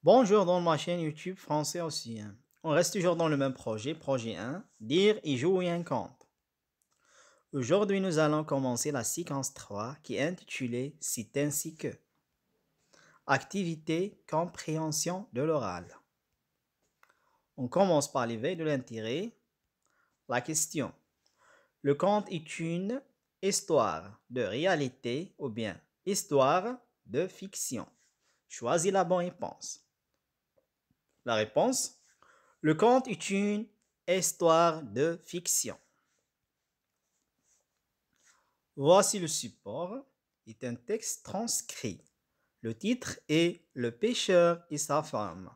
Bonjour dans ma chaîne YouTube français aussi. On reste toujours dans le même projet 1, dire et jouer un conte. Aujourd'hui, nous allons commencer la séquence 3 qui est intitulée C'est ainsi que. Activité, compréhension de l'oral. On commence par l'éveil de l'intérêt. La question. Le conte est une histoire de réalité ou bien histoire de fiction. Choisis la bonne réponse. La réponse. Le conte est une histoire de fiction. Voici le support. C'est un texte transcrit. Le titre est Le pêcheur et sa femme.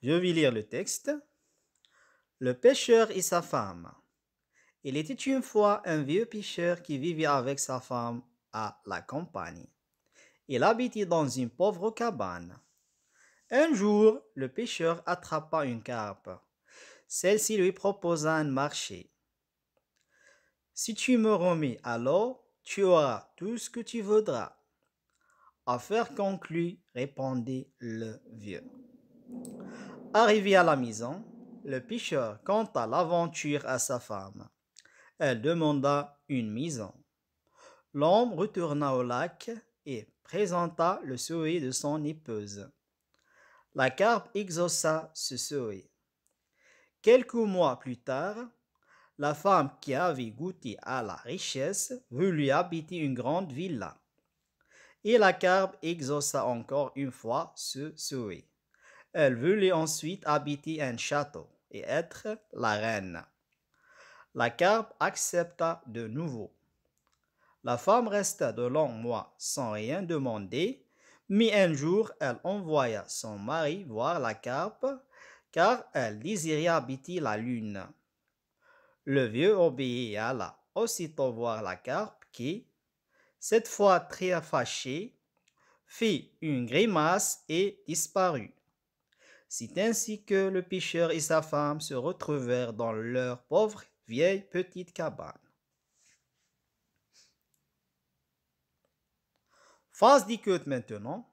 Je vais lire le texte. Le pêcheur et sa femme. Il était une fois un vieux pêcheur qui vivait avec sa femme à la campagne. Il habitait dans une pauvre cabane. Un jour, le pêcheur attrapa une carpe. Celle-ci lui proposa un marché. Si tu me remets alors, tu auras tout ce que tu voudras. Affaire conclue, répondit le vieux. Arrivé à la maison, le pêcheur conta l'aventure à sa femme. Elle demanda une maison. L'homme retourna au lac et présenta le souhait de son épouse. La carpe exauça ce souhait. Quelques mois plus tard, la femme qui avait goûté à la richesse voulut habiter une grande villa. Et la carpe exauça encore une fois ce souhait. Elle voulait ensuite habiter un château et être la reine. La carpe accepta de nouveau. La femme resta de longs mois sans rien demander, mais un jour elle envoya son mari voir la carpe car elle désirait habiter la lune. Le vieux obéit et alla aussitôt voir la carpe qui, cette fois très fâchée, fit une grimace et disparut. C'est ainsi que le pêcheur et sa femme se retrouvèrent dans leur pauvre vieille petite cabane. Phase d'écoute maintenant.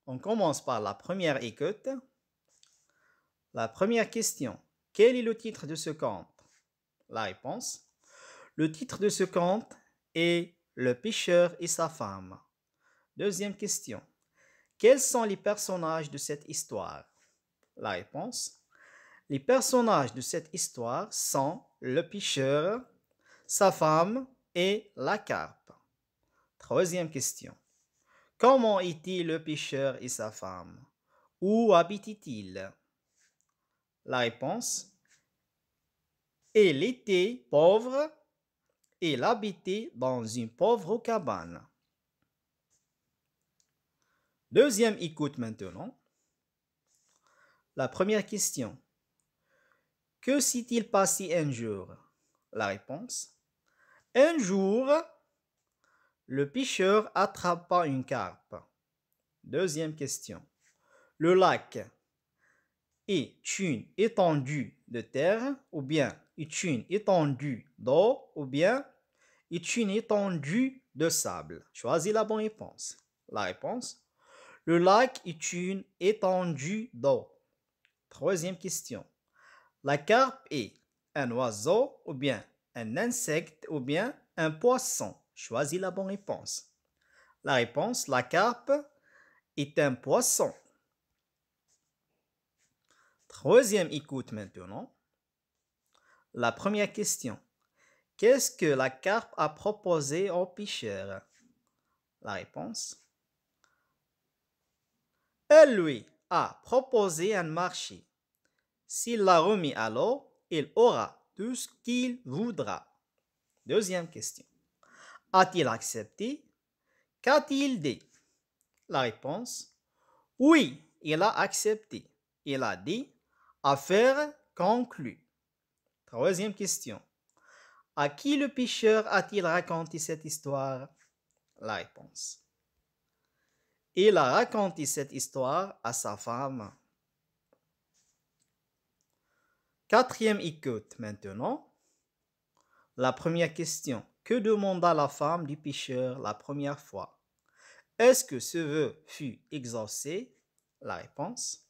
On commence par la première écoute. La première question. Quel est le titre de ce conte? La réponse. Le titre de ce conte est Le pêcheur et sa femme. Deuxième question. Quels sont les personnages de cette histoire? La réponse. Les personnages de cette histoire sont le pêcheur, sa femme et la carpe. Troisième question. Comment était le pêcheur et sa femme? Où habitaient-ils? La réponse. Il était pauvre et il habitait dans une pauvre cabane. Deuxième écoute maintenant. La première question. Que s'est-il passé un jour? La réponse. Un jour, le pêcheur attrapa une carpe. Deuxième question. Le lac est une étendue de terre ou bien est une étendue d'eau ou bien est une étendue de sable? Choisis la bonne réponse. La réponse. Le lac est une étendue d'eau. Troisième question. La carpe est un oiseau ou bien un insecte ou bien un poisson? Choisis la bonne réponse. La réponse, la carpe est un poisson. Troisième écoute maintenant. La première question. Qu'est-ce que la carpe a proposé au pêcheur? La réponse. Elle lui a proposé un marché. S'il l'a remis alors, il aura tout ce qu'il voudra. Deuxième question. A-t-il accepté? Qu'a-t-il dit? La réponse. Oui, il a accepté. Il a dit affaire conclue. Troisième question. À qui le pêcheur a-t-il raconté cette histoire? La réponse. Il a raconté cette histoire à sa femme. Quatrième écoute maintenant. La première question. Que demanda la femme du pêcheur la première fois? Est-ce que ce vœu fut exaucé? La réponse.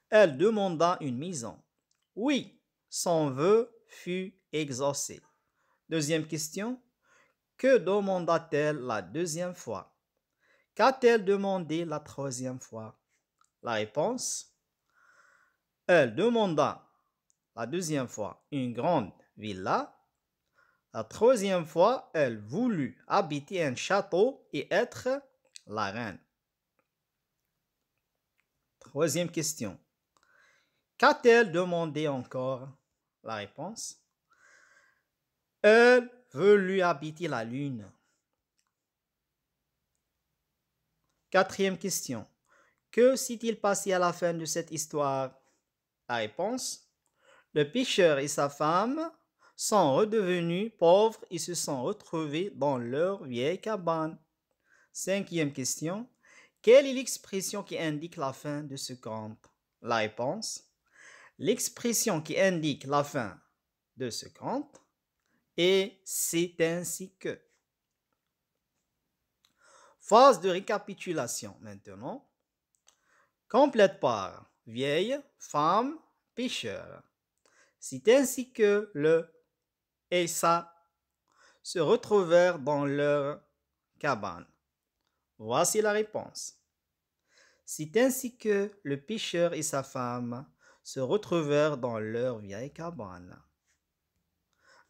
Elle demanda une maison. Oui, son vœu fut exaucé. Deuxième question. Que demanda-t-elle la deuxième fois? Qu'a-t-elle demandé la troisième fois? La réponse. Elle demanda la deuxième fois une grande villa. La troisième fois, elle voulut habiter un château et être la reine. Troisième question. Qu'a-t-elle demandé encore? La réponse. Elle voulut habiter la lune. Quatrième question. Que s'est-il passé à la fin de cette histoire? La réponse. Le pêcheur et sa femme sont redevenus pauvres et se sont retrouvés dans leur vieille cabane. Cinquième question. Quelle est l'expression qui indique la fin de ce conte? La réponse. L'expression qui indique la fin de ce conte est c'est ainsi que. Phase de récapitulation maintenant. Complète par vieille, femme, pêcheur. C'est ainsi que le et ça se retrouvèrent dans leur cabane. Voici la réponse. C'est ainsi que le pêcheur et sa femme se retrouvèrent dans leur vieille cabane.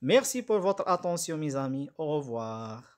Merci pour votre attention, mes amis. Au revoir.